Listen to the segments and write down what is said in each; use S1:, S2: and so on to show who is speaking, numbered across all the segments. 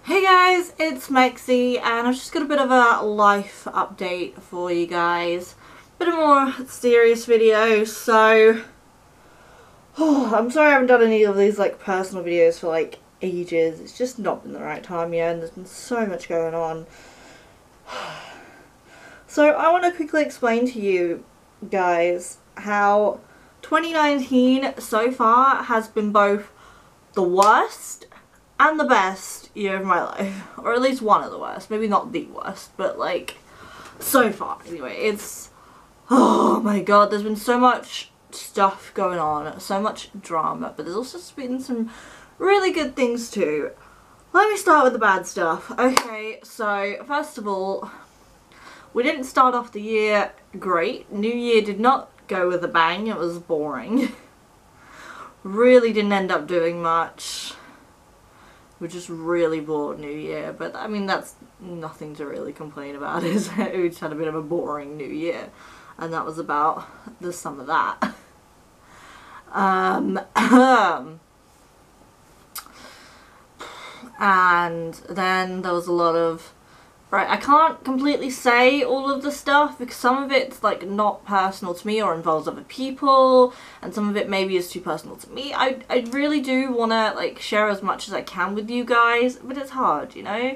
S1: Hey guys, it's Maxie and I've just got a bit of a life update for you guys. Bit of more serious video, so I'm sorry I haven't done any of these like personal videos for like ages. It's just not been the right time yet and there's been so much going on. So I want to quickly explain to you guys how 2019 so far has been both the worst and the best year of my life, or at least one of the worst, maybe not the worst, but like so far anyway. It's, oh my god, there's been so much stuff going on, so much drama, but there's also been some really good things too. Let me start with the bad stuff. Okay, so first of all, we didn't start off the year great. New Year did not go with a bang, it was boring. Really didn't end up doing much. We just really bored New Year, but I mean that's nothing to really complain about, is it? We just had a bit of a boring New Year, and that was about the sum of that. And then there was a lot of, right, I can't completely say all of the stuff because some of it's like not personal to me or involves other people, and some of it maybe is too personal to me. I really do want to like share as much as I can with you guys, but it's hard, you know?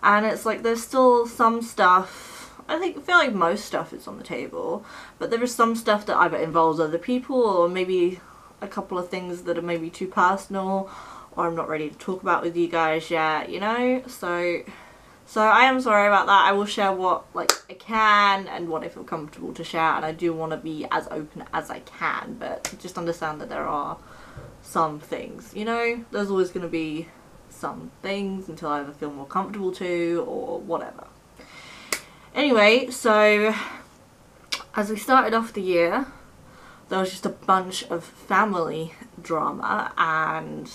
S1: And it's like there's still some stuff, I feel like most stuff is on the table, but there is some stuff that either involves other people or maybe a couple of things that are maybe too personal or I'm not ready to talk about with you guys yet, you know? So I am sorry about that. I will share what like I can and what I feel comfortable to share, and I do want to be as open as I can, but just understand that there are some things, you know? There's always going to be some things until I either feel more comfortable to or whatever. Anyway, so as we started off the year, there was just a bunch of family drama and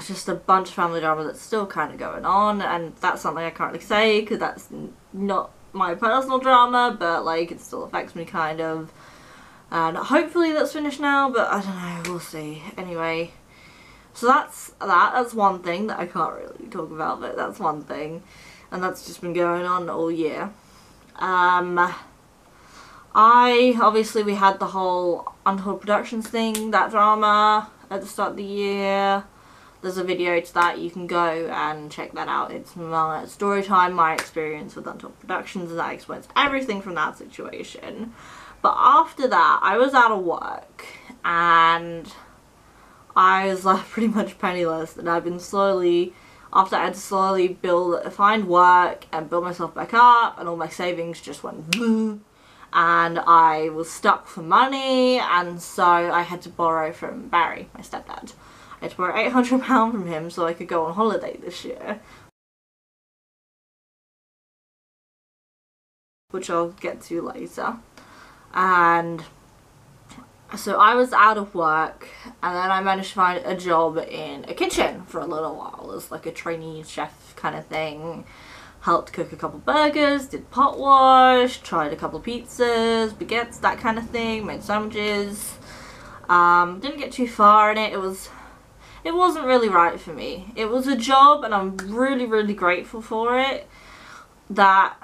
S1: just a bunch of family drama that's still kind of going on, and that's something I can't really say because that's not my personal drama, but like it still affects me kind of, and hopefully that's finished now, but I don't know, we'll see. Anyway, so that's one thing that I can't really talk about, but that's one thing, and that's just been going on all year. Obviously we had the whole Untold Productions thing, that drama at the start of the year. There's a video to that, you can go and check that out. It's my story time, my experience with Untold Productions, and that explains everything from that situation. But after that, I was out of work, and I was like pretty much penniless, and I've been slowly, after I had to slowly find work and build myself back up, and all my savings just went boom, and I was stuck for money, and so I had to borrow from Barry, my stepdad. I had to borrow £800 from him so I could go on holiday this year, which I'll get to later. And so I was out of work, and then I managed to find a job in a kitchen for a little while as like a trainee chef kind of thing. Helped cook a couple burgers, did pot wash, tried a couple pizzas, baguettes, that kind of thing, made sandwiches. Didn't get too far in it. It wasn't really right for me. It was a job and I'm really, really grateful for it. That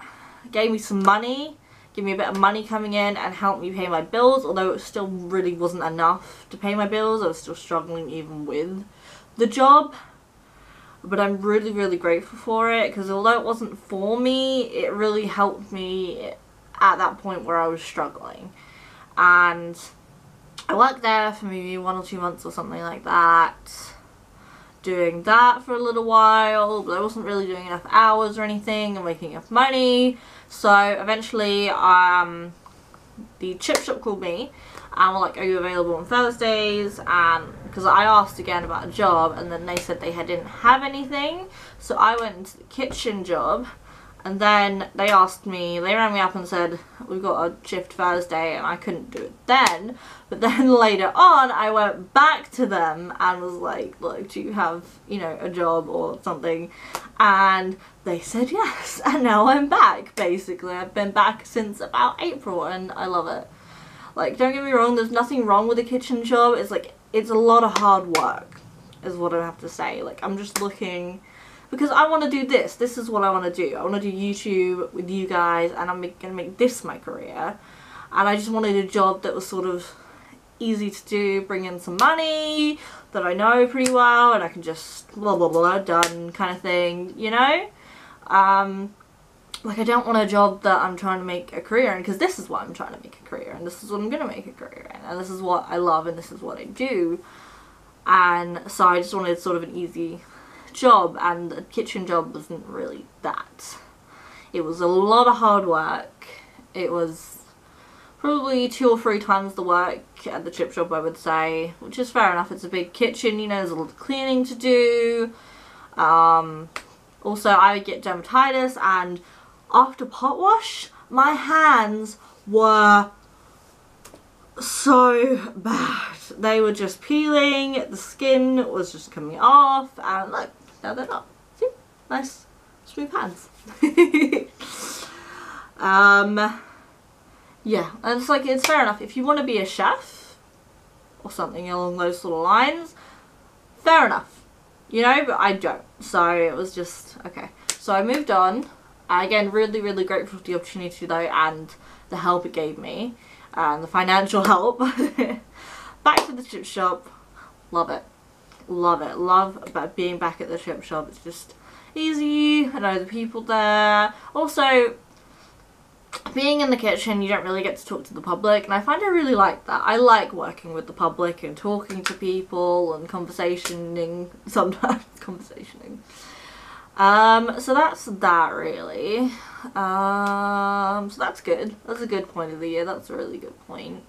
S1: gave me some money, gave me a bit of money coming in and helped me pay my bills, although it still really wasn't enough to pay my bills. I was still struggling even with the job. But I'm really, really grateful for it because although it wasn't for me, it really helped me at that point where I was struggling. And I worked there for maybe 1 or 2 months or something like that, doing that for a little while, but I wasn't really doing enough hours or anything and making enough money. So eventually the chip shop called me and were like, are you available on Thursdays? And because I asked again about a job, and then they said they didn't have anything, so I went into the kitchen job. And then they rang me up and said, we've got a shift Thursday, and I couldn't do it then. But then later on, I went back to them and was like, look, do you have, you know, a job or something? And they said yes, and now I'm back, basically. I've been back since about April, and I love it. Like, don't get me wrong, there's nothing wrong with a kitchen job. It's like, it's a lot of hard work. is what I have to say. Like, I'm just looking, because I want to do this. This is what I want to do. I want to do YouTube with you guys, and I'm going to make this my career. And I just wanted a job that was sort of easy to do, bring in some money, that I know pretty well, and I can just blah blah blah, done kind of thing, you know? Like, I don't want a job that I'm trying to make a career in, because this is what I'm trying to make a career in, this is what I'm going to make a career in, and this is what I love, and this is what I do. And so I just wanted sort of an easy job, and a kitchen job wasn't really that. It was a lot of hard work. It was probably 2 or 3 times the work at the chip shop, I would say, which is fair enough. It's a big kitchen, you know, there's a lot of cleaning to do. Also, I would get dermatitis, and after pot wash, my hands were so bad. They were just peeling, the skin was just coming off, and look, now they're not. See? Nice, smooth hands. Yeah, and it's like, it's fair enough. If you want to be a chef, or something along those sort of lines, fair enough. You know, but I don't. So it was just, okay. So I moved on. Again, really, really grateful for the opportunity though, and the help it gave me, and the financial help. Back to the chip shop. Love it. Love it. Love about being back at the chip shop. It's just easy. I know the people there. Also, being in the kitchen, you don't really get to talk to the public, and I find I really like that. I like working with the public and talking to people and conversationing sometimes. Conversationing. So that's that really. So that's good. That's a good point of the year. That's a really good point.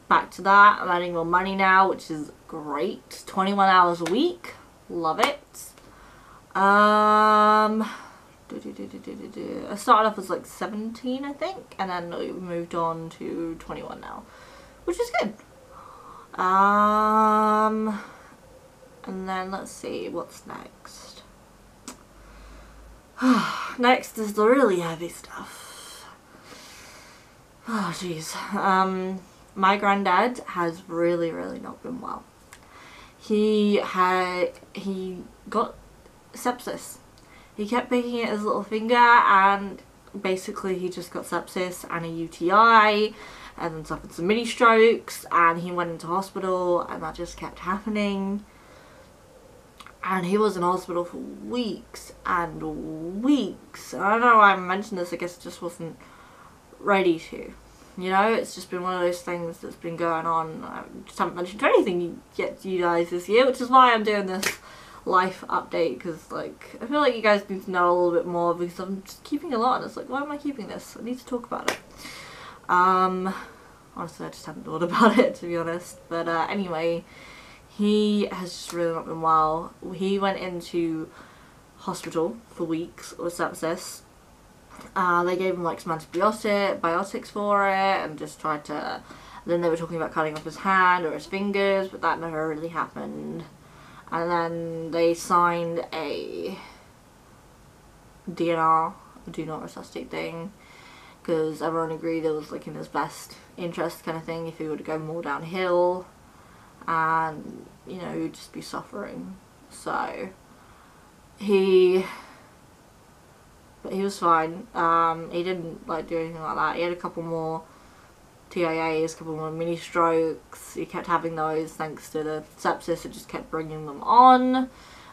S1: Back to that. I'm earning more money now, which is great. 21 hours a week. Love it. I started off as like 17, I think, and then we moved on to 21 now, which is good. And then let's see what's next. Next is the really heavy stuff. Oh jeez. My granddad has really not been well. He got sepsis. He kept picking at his little finger, and basically he just got sepsis and a UTI, and then suffered some mini strokes, and he went into hospital, and that just kept happening. And he was in hospital for weeks and weeks. I don't know why I mentioned this, I guess it just wasn't ready to. You know, it's just been one of those things that's been going on. I just haven't mentioned anything yet to you guys this year, which is why I'm doing this life update, because like I feel like you guys need to know a little bit more, because I'm just keeping a lot, and it's like, why am I keeping this? I need to talk about it. Honestly, I just haven't thought about it, to be honest. But anyway, he has just really not been well. He went into hospital for weeks with sepsis. They gave him like some antibiotics for it, and just tried to, then they were talking about cutting off his hand or his fingers, but that never really happened. And then they signed a DNR, a do not resuscitate thing, because everyone agreed it was like in his best interest kind of thing if he were to go more downhill, and you know, he'd just be suffering. So but he was fine. He didn't like do anything like that. He had a couple more TIAs, a couple more mini strokes. He kept having those thanks to the sepsis. It just kept bringing them on.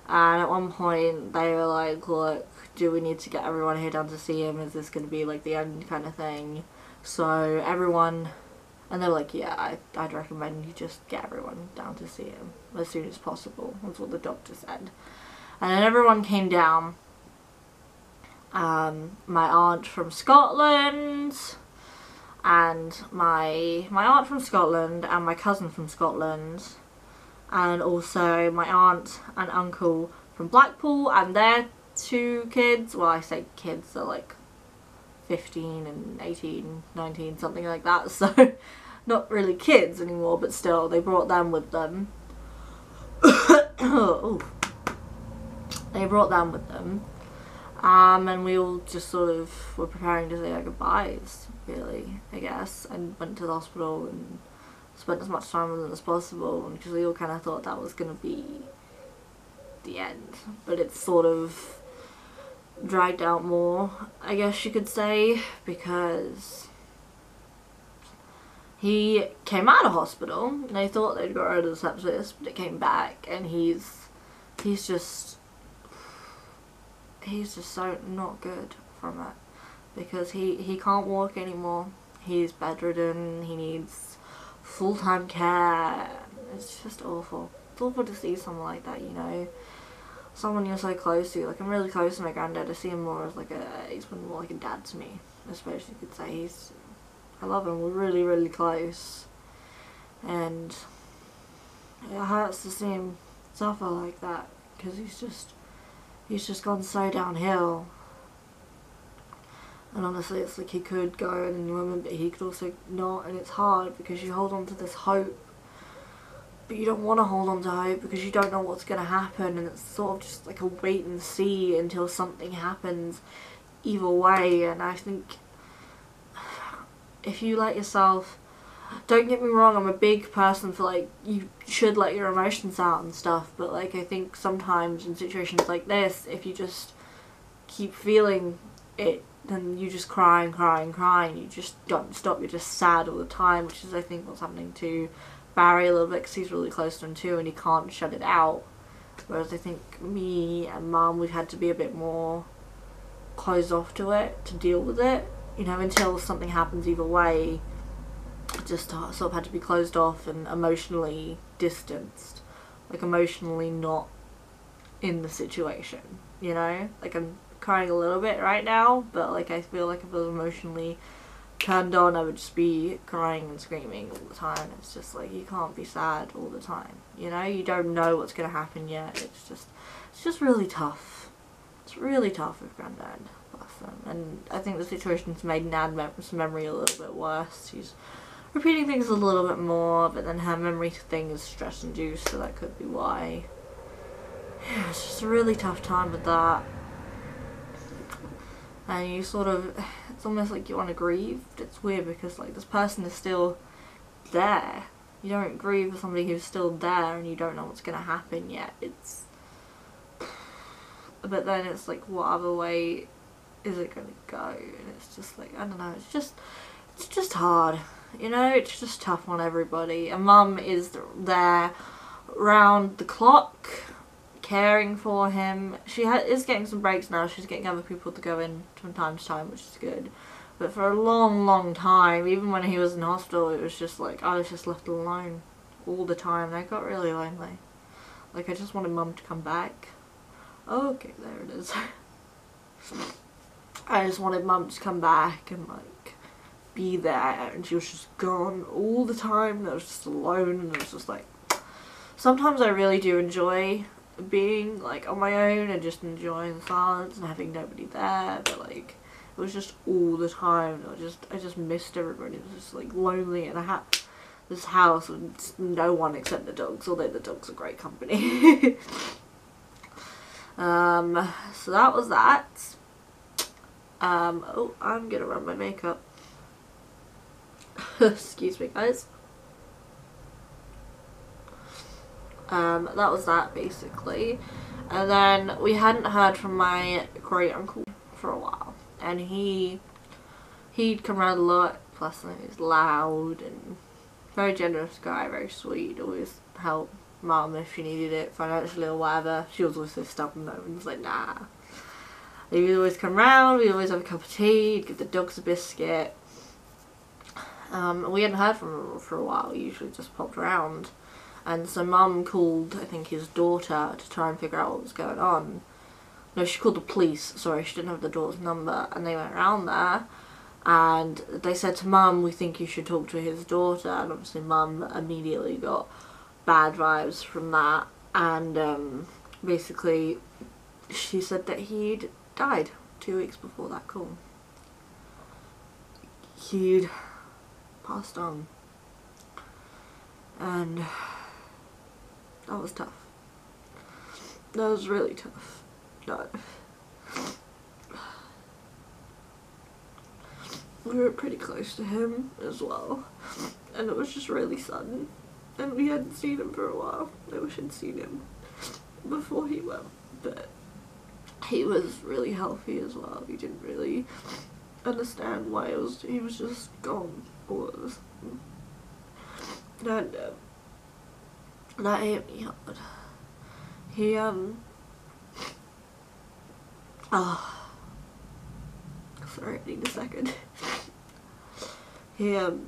S1: And at one point they were like, look, do we need to get everyone here down to see him? Is this going to be like the end kind of thing? So everyone, and they were like, yeah, I'd recommend you just get everyone down to see him as soon as possible. That's what the doctor said. And then everyone came down. My aunt from Scotland, and my aunt from Scotland, and my cousin from Scotland, and also my aunt and uncle from Blackpool, and their 2 kids. Well, I say kids, they're like 15 and 18, 19, something like that, so not really kids anymore, but still, they brought them with them. Oh. They brought them with them. And we all just sort of were preparing to say our goodbyes, really, I guess, and went to the hospital and spent as much time with him as possible, because we all kind of thought that was going to be the end. But it's sort of dragged out more, I guess you could say, because he came out of hospital and they thought they'd got rid of the sepsis, but it came back, and he's just so not good from it, because he can't walk anymore. He's bedridden, he needs full-time care. It's just awful. It's awful to see someone like that, you know, someone you're so close to. Like, I'm really close to my granddad. I see him more as like he's been more like a dad to me, I suppose you could say. I love him, we're really, really close, and it hurts to see him suffer like that, because he's just gone so downhill. And honestly, it's like he could go at any moment, but he could also not, and it's hard because you hold on to this hope, but you don't want to hold on to hope because you don't know what's going to happen, and it's sort of just like a wait and see until something happens either way. And I think if you let yourself, don't get me wrong, I'm a big person for like, you should let your emotions out and stuff, but like, I think sometimes in situations like this, if you just keep feeling it, then you just cry and cry and cry, and you just don't stop. You're just sad all the time, which is, I think, what's happening to Barry a little bit, because he's really close to him too, and he can't shut it out. Whereas I think me and Mum, we've had to be a bit more closed off to it, to deal with it, you know, until something happens either way. Just sort of had to be closed off and emotionally distanced, like emotionally not in the situation, you know. Like, I'm crying a little bit right now, but like, I feel like if I was emotionally turned on, I would just be crying and screaming all the time. It's just like, you can't be sad all the time, you know. You don't know what's gonna happen yet. It's just really tough. It's really tough with Granddad, bless him. And I think the situation's made Nad's memory a little bit worse. She's repeating things a little bit more, but then her memory thing is stress induced, so that could be why. Yeah, it's just a really tough time with that. And you sort of, it's almost like you want to grieve. It's weird because like, this person is still there. You don't grieve with somebody who's still there and you don't know what's going to happen yet. But then it's like, what other way is it going to go? And it's just like, I don't know, it's just hard, you know. It's just tough on everybody. And Mum is there round the clock, caring for him. She is getting some breaks now. She's getting other people to go in from time to time, which is good. But for a long, long time, even when he was in hospital, it was just like, I was just left alone all the time, and I got really lonely. Like, I just wanted Mum to come back. Oh, okay, there it is. I just wanted Mum to come back and like be there, and she was just gone all the time, and I was just alone, and it was just like, sometimes I really do enjoy being like on my own and just enjoying the silence and having nobody there, but like, it was just all the time. I just missed everybody. It was just like lonely, and I had this house with no one except the dogs, although the dogs are great company. So that was that. Oh, I'm gonna run my makeup. Excuse me, guys. That was that, basically. And then we hadn't heard from my great uncle for a while, and he'd come around a lot. Plus, he's loud and very generous guy, very sweet. Always help Mum if she needed it financially or whatever. She was always so stubborn though, and was like, nah. He would always come round. We'd always have a cup of tea. He'd give the dogs a biscuit. We hadn't heard from him for a while. He usually just popped around. And so Mum called, I think, his daughter to try and figure out what was going on. No, she called the police. Sorry, she didn't have the daughter's number. And they went around there, and they said to Mum, we think you should talk to his daughter. And obviously Mum immediately got bad vibes from that. And basically she said that he'd died 2 weeks before that call. He'd passed on. And that was tough. That was really tough. No. we were pretty close to him as well, and it was just really sudden, and we hadn't seen him for a while. I wish I'd seen him before he went, but he was really healthy as well. He didn't really understand why he was just gone all of a sudden. And that hit me hard. He sorry, I need a second. He had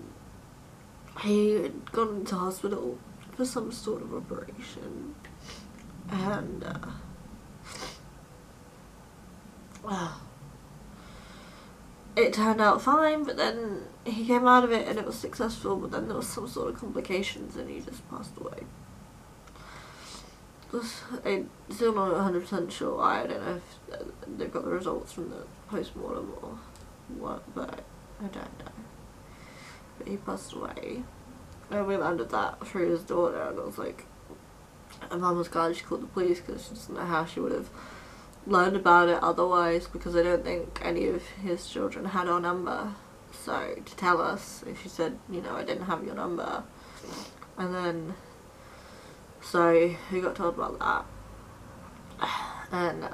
S1: gone into hospital for some sort of operation, and it turned out fine, but then he came out of it and it was successful, but then there was some sort of complications and he just passed away. I'm still not 100% sure why. I don't know if they've got the results from the post-mortem or what, but I don't know. But he passed away. And we landed that through his daughter, and I was like, my mum was glad she called the police because she doesn't know how she would have learned about it otherwise, because I don't think any of his children had our number. So to tell us, if she said, you know, I didn't have your number, and then so we got told about that, and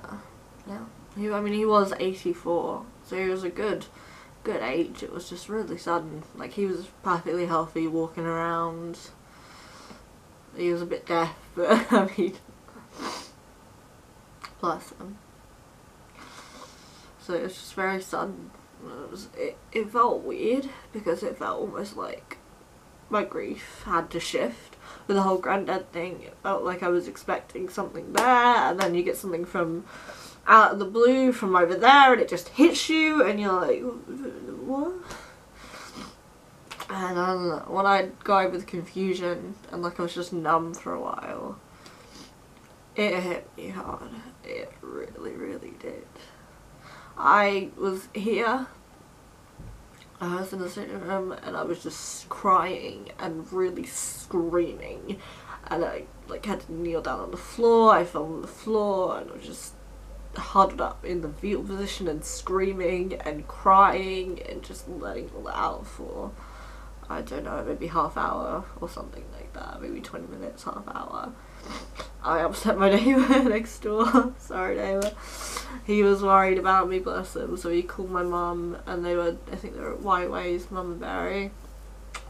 S1: yeah, he was 84, so he was a good age. It was just really sudden. Like, he was perfectly healthy, walking around. He was a bit deaf, but I mean, bless him. So it was just very sudden. It felt weird, because it felt almost like my grief had to shift with the whole Granddad thing. It felt like I was expecting something there, and then you get something from out of the blue from over there, and it just hits you, and you're like, what? And when I got over the confusion, and like I was just numb for a while, it hit me hard. It really, really did. I was here, I was in the sitting room, and I was just crying and really screaming, and I like had to kneel down on the floor. I fell on the floor, and I was just huddled up in the fetal position and screaming and crying and just letting it all out for, I don't know, maybe half hour or something like that, maybe 20 minutes, half hour. I upset my neighbour next door. Sorry, neighbour. He was worried about me, bless him, so he called my mum, and I think they were at White Ways, Mum and Barry,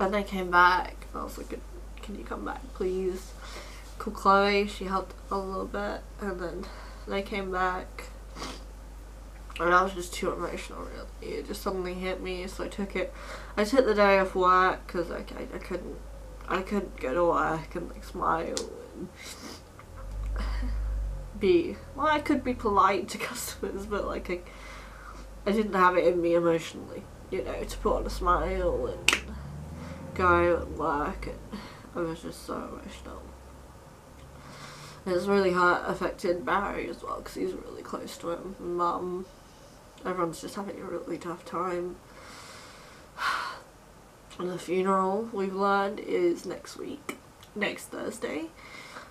S1: and they came back, and I was like, can you come back please? Called Chloe, she helped a little bit, and then they came back, and I was just too emotional, really. It just suddenly hit me, so I took the day off work, because I couldn't go to work and like smile and I could be polite to customers, but like I didn't have it in me emotionally, you know, to put on a smile and go and work, and I was just so emotional. And it's really affected Barry as well, because he's really close to him, and Mum. Everyone's just having a really tough time. And the funeral, we've learned, is next Thursday.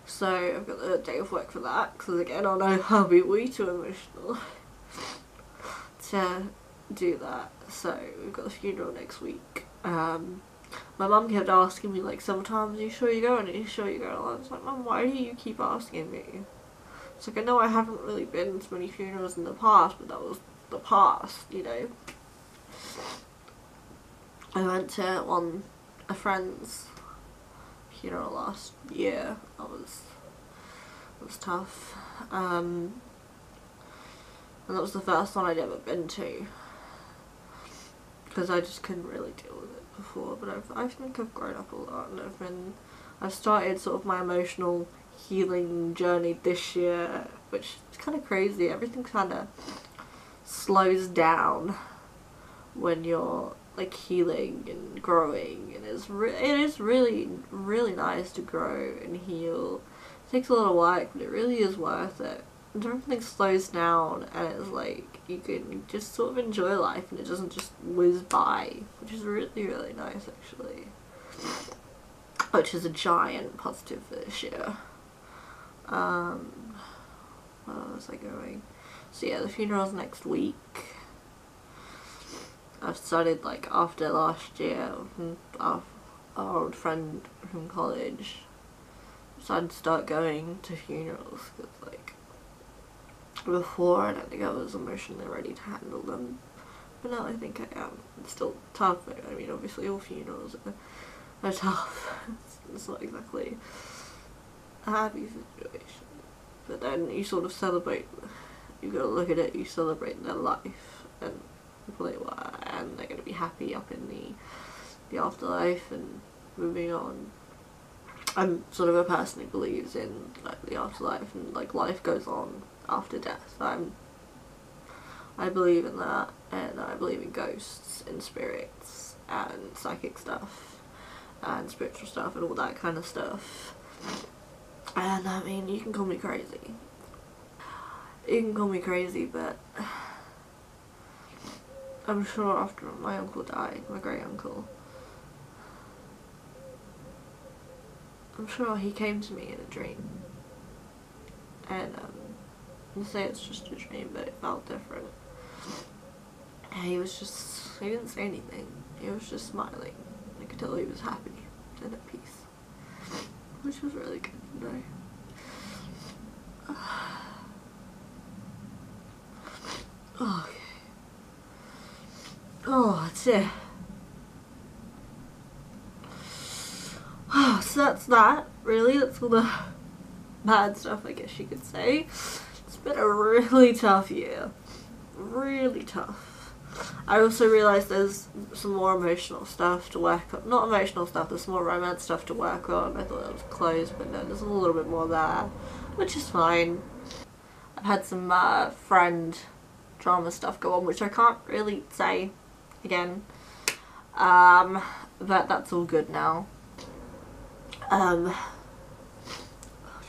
S1: So I've got the day of work for that, because again, I know I'll be way too emotional to do that. So we've got the funeral next week. My mum kept asking me like several times, are you sure you're going? Are you sure you're going? And I was like, Mum, why do you keep asking me? It's like, I know I haven't really been to many funerals in the past, but that was the past, you know. I went to a friend's funeral last year. It was tough. And that was the first one I'd ever been to, because I just couldn't really deal with it before. But I think I've grown up a lot, and I've started sort of my emotional healing journey this year, which is kind of crazy. Everything kind of slows down when you're like healing and growing, and it is really, really nice to grow and heal. It takes a lot of work, but it really is worth it. And everything slows down, and it's like you can just sort of enjoy life, and it doesn't just whiz by, which is really, really nice actually. Which is a giant positive for this year. Where was I going? So yeah, the funeral's next week. I've started, like, after last year, our old friend from college decided to start going to funerals, because, like, before I don't think I was emotionally ready to handle them, but now I think I am. It's still tough. I mean, obviously all funerals are tough. It's not exactly a happy situation, but then you sort of celebrate. You gotta look at it. You celebrate their life and people they were, and they're gonna be happy up in the afterlife and moving on. I'm sort of a person who believes in, like, the afterlife and, like, life goes on after death. I believe in that, and I believe in ghosts and spirits and psychic stuff and spiritual stuff and all that kind of stuff. And I mean, you can call me crazy. You can call me crazy, but I'm sure after my uncle died, my great uncle, I'm sure he came to me in a dream. And I'll say it's just a dream, but it felt different. And he didn't say anything. He was just smiling. I could tell he was happy and at peace, which was really good to know. Okay. Oh, that's it. So that's that, really. That's all the bad stuff, I guess you could say. It's been a really tough year. Really tough. I also realised there's some more emotional stuff to work on. Not emotional stuff, there's some more romance stuff to work on. I thought that was close, but no, there's a little bit more there, which is fine. I've had some friend drama stuff go on, which I can't really say again. But that's all good now.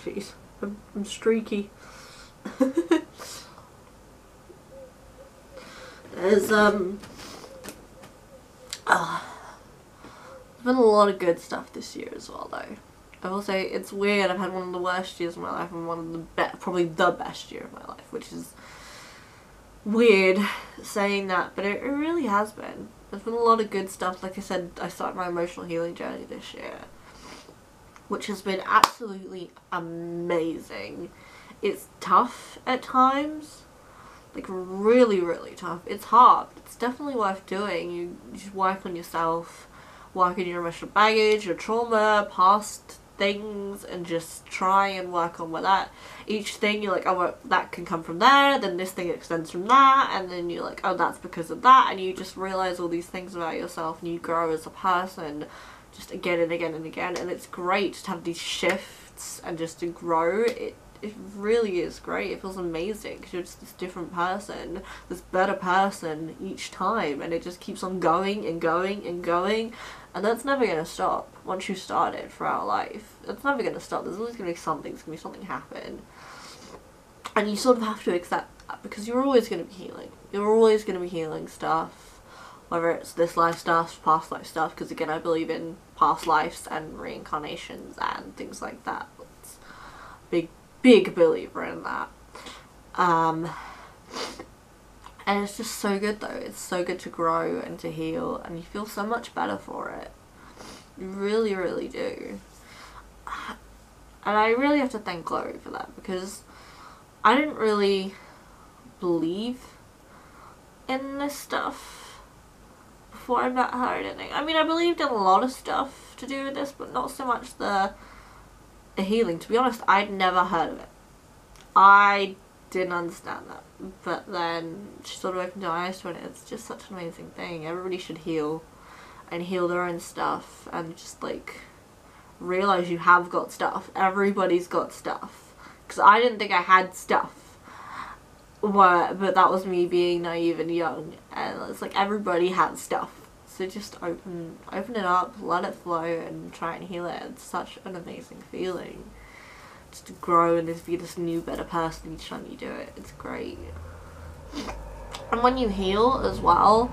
S1: Jeez, I'm streaky. There's been a lot of good stuff this year as well, though. I will say it's weird. I've had one of the worst years of my life and one of the probably the best year of my life, which is weird saying that, but it really has been. There's been a lot of good stuff. Like I said, I started my emotional healing journey this year, which has been absolutely amazing. It's tough at times, like really, really tough. It's hard. It's definitely worth doing. You just work on yourself, work on your emotional baggage, your trauma, past things, and just try and work on with that. Each thing you're like, oh, well, that can come from there, then this thing extends from that, and then you're like, oh, that's because of that, and you just realize all these things about yourself, and you grow as a person just again and again and again. And it's great to have these shifts and just to grow. It really is great. It feels amazing because you're just this different person, this better person each time, and it just keeps on going and going and going, and that's never going to stop. Once you start it throughout life, it's never going to stop. There's always going to be something. There's going to be something happen, and you sort of have to accept that, because you're always going to be healing. You're always going to be healing stuff, whether it's this life stuff, past life stuff, because again, I believe in past lives and reincarnations and things like that. It's big believer in that. And it's just so good though. It's so good to grow and to heal, and you feel so much better for it. You really, really do. And I really have to thank Chloe for that, because I didn't really believe in this stuff before I met her. I didn't think. I mean, I believed in a lot of stuff to do with this, but not so much the healing. To be honest, I'd never heard of it. I didn't understand that, but then she sort of opened her eyes to it, and it's just such an amazing thing. Everybody should heal and heal their own stuff, and just like realize you have got stuff. Everybody's got stuff, because I didn't think I had stuff, but that was me being naive and young, and it's like everybody has stuff. So just open it up, let it flow, and try and heal it. It's such an amazing feeling. Just to grow and just be this new, better person each time you do it. It's great. And when you heal as well,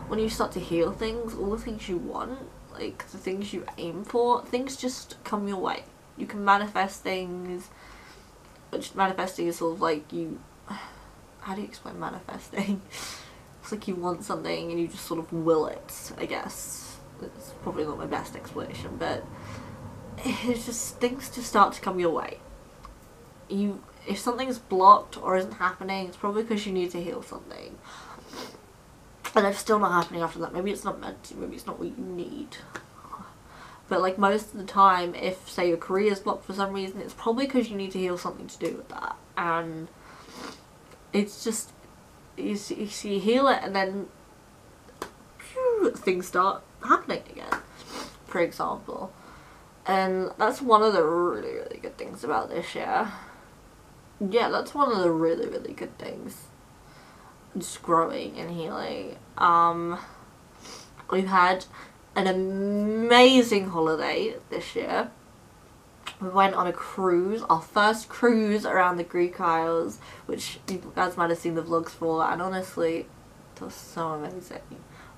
S1: when you start to heal things, all the things you want, like the things you aim for, things just come your way. You can manifest things, which manifesting is sort of like you... How do you explain manifesting? It's like you want something and you just sort of will it, I guess. It's probably not my best explanation, but it's just things just start to come your way. If something's blocked or isn't happening, it's probably because you need to heal something. And if it's still not happening after that, maybe it's not meant to, maybe it's not what you need. But like most of the time, if say your career is blocked for some reason, it's probably because you need to heal something to do with that. And it's just, you heal it and then phew, things start happening again, for example. And that's one of the really, really good things about this year. Yeah, that's one of the really, really good things. Just growing and healing. We've had an amazing holiday this year. We went on a cruise, our first cruise around the Greek Isles, which you guys might have seen the vlogs for, and honestly, it was so amazing.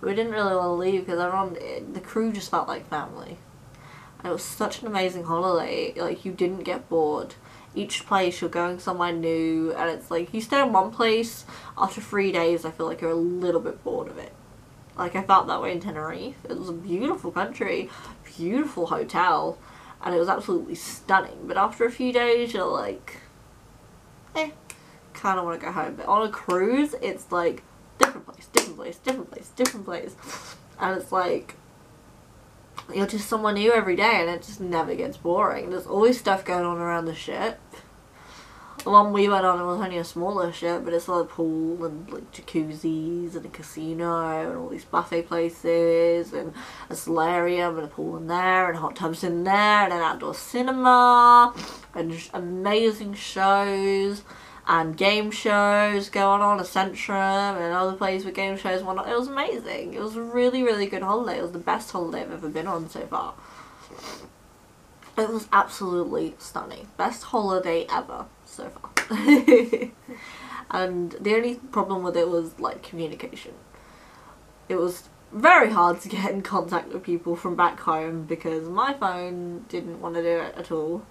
S1: We didn't really want to leave because the crew just felt like family. And it was such an amazing holiday, like you didn't get bored. Each place you're going somewhere new, and it's like you stay in one place, after 3 days I feel like you're a little bit bored of it. Like I felt that way in Tenerife. It was a beautiful country, beautiful hotel, and it was absolutely stunning. But after a few days you're like, kind of want to go home. But on a cruise it's like different place, different place, different place, different place. And it's like, you're just someone new every day and it just never gets boring. There's always stuff going on around the ship. The one we went on, it was only a smaller ship, but it's like a pool and like jacuzzis and a casino and all these buffet places and a solarium and a pool in there and hot tubs in there and an outdoor cinema and just amazing shows and game shows going on, a Centrum and other places with game shows and whatnot. It was amazing. It was a really, really good holiday. It was the best holiday I've ever been on so far. It was absolutely stunning. Best holiday ever so far. And the only problem with it was like communication. It was very hard to get in contact with people from back home because my phone didn't want to do it at all.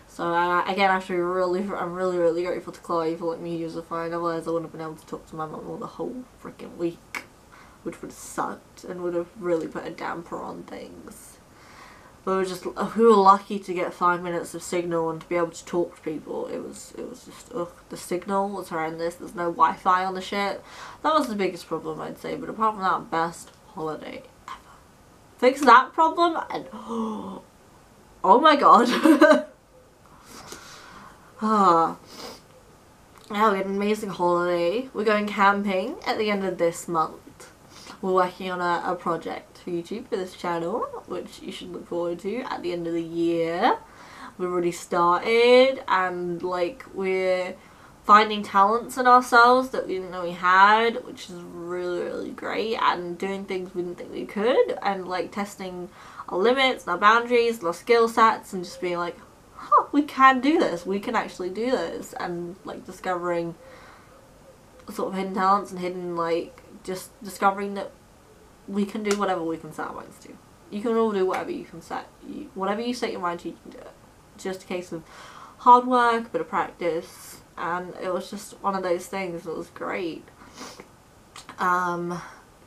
S1: So again, I'm really, really grateful to Chloe for letting me use the phone. Otherwise, I wouldn't have been able to talk to my mum all the whole freaking week, which would have sucked and would have really put a damper on things. But we were lucky to get 5 minutes of signal and to be able to talk to people. It was just, ugh, the signal was horrendous. There's no Wi-Fi on the ship. That was the biggest problem, I'd say. But apart from that, best holiday ever. Fix that problem and oh my god. Yeah, we had an amazing holiday. We're going camping at the end of this month. We're working on a project for YouTube for this channel, which you should look forward to at the end of the year. We've already started, and like we're finding talents in ourselves that we didn't know we had, which is really, really great, and doing things we didn't think we could, and like testing our limits, our boundaries, our skill sets, and just being like, huh, we can do this, we can actually do this, and like discovering sort of hidden talents and hidden, like, just discovering that we can do whatever we can set our minds to. You can all do whatever you can whatever you set your mind to, you can do it. It's just a case of hard work, a bit of practice, and it was just one of those things that was great. Can't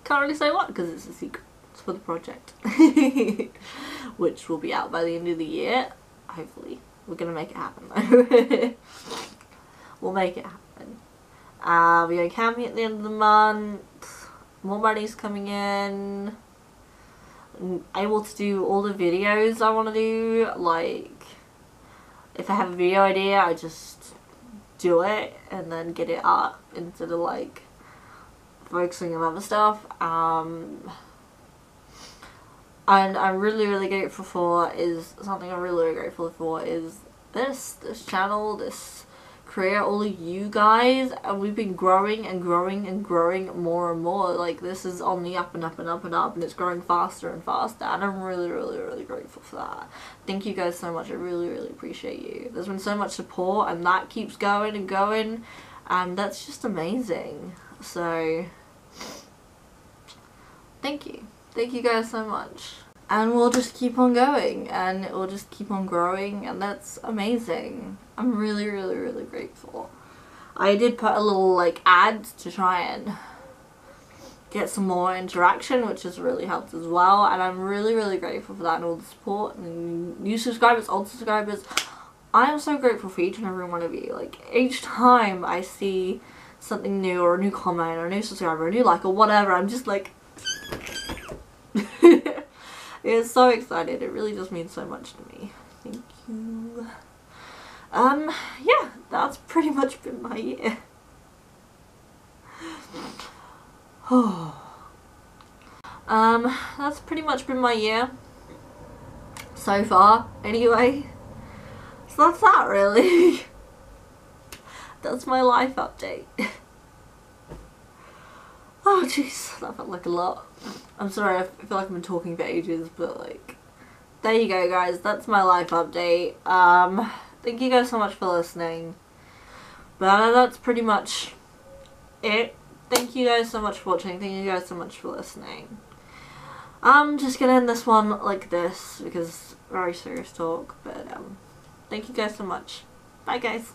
S1: really say what because it's a secret. It's for the project, which will be out by the end of the year. Hopefully. We're gonna make it happen though. We'll make it happen. We're going camping at the end of the month. More money's coming in. I'm able to do all the videos I want to do. Like, if I have a video idea, I just do it and then get it up instead of like focusing on other stuff. And I'm really, really grateful for is something I'm really, really grateful for is this channel, this career, all of you guys, and we've been growing and growing and growing more and more. Like, this is on the up and up and up and up, and it's growing faster and faster, and I'm really, really, really grateful for that. Thank you guys so much. I really, really appreciate you. There's been so much support, and that keeps going and going, and that's just amazing. So thank you. Thank you guys so much. And we'll just keep on going, and it will just keep on growing, and that's amazing. I'm really, really, really grateful. I did put a little like ad to try and get some more interaction, which has really helped as well, and I'm really, really grateful for that and all the support and new subscribers, old subscribers. I am so grateful for each and every one of you. Like, each time I see something new, or a new comment, or a new subscriber, or a new like, or whatever, I'm just like it's so excited. It really just means so much to me. Thank you. Yeah, that's pretty much been my year. That's pretty much been my year so far, anyway. So that's that, really. That's my life update. Oh jeez, that felt like a lot. I'm sorry, I feel like I've been talking for ages, but like, there you go guys, that's my life update. Thank you guys so much for listening. But that's pretty much it. Thank you guys so much for watching, thank you guys so much for listening. I'm just gonna end this one like this, because very serious talk, but thank you guys so much. Bye guys.